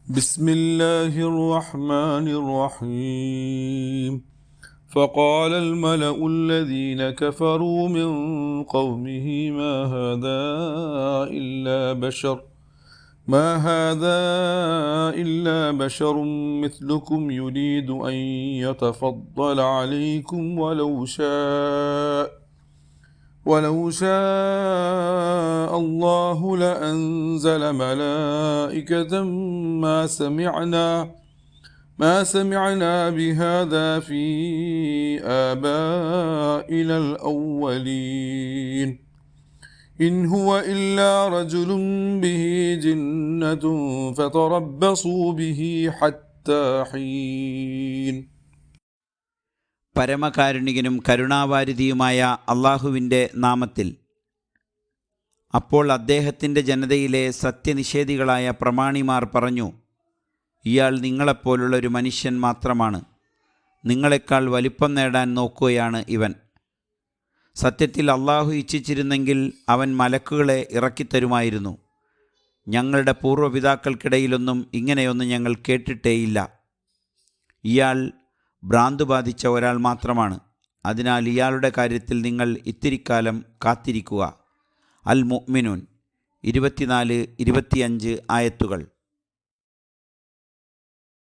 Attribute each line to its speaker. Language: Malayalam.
Speaker 1: بسم الله الرحمن الرحيم فقال الملأ الذين كفروا من قومه ما هذا إلا بشر مثلكم يريد أن يتفضل عليكم ولو شاء الله لأنزل ملائكة ما سمعنا بهذا في آبائنا الأولين إن هو إلا رجل به جنة فتربصوا به حتى حين.
Speaker 2: പരമകാരുണികനും കരുണാവാരിധിയുമായ അള്ളാഹുവിൻ്റെ നാമത്തിൽ. അപ്പോൾ അദ്ദേഹത്തിൻ്റെ ജനതയിലെ സത്യനിഷേധികളായ പ്രമാണിമാർ പറഞ്ഞു, ഇയാൾ നിങ്ങളെപ്പോലുള്ളൊരു മനുഷ്യൻ മാത്രമാണ്. നിങ്ങളെക്കാൾ വലിപ്പം നേടാൻ നോക്കുകയാണ് ഇവൻ. സത്യത്തിൽ അള്ളാഹു ഇച്ഛിച്ചിരുന്നെങ്കിൽ അവൻ മലക്കുകളെ ഇറക്കിത്തരുമായിരുന്നു. ഞങ്ങളുടെ പൂർവ്വപിതാക്കൾക്കിടയിലൊന്നും ഇങ്ങനെയൊന്നും ഞങ്ങൾ കേട്ടിട്ടേയില്ല. ഇയാൾ ഭ്രാന്തു ബാധിച്ച ഒരാൾ മാത്രമാണ്. അതിനാൽ ഇയാളുടെ കാര്യത്തിൽ നിങ്ങൾ ഇത്തിരിക്കാലം കാത്തിരിക്കുക. അൽ മുഅ്മിനൂൻ 24-25 ആയത്തുകൾ.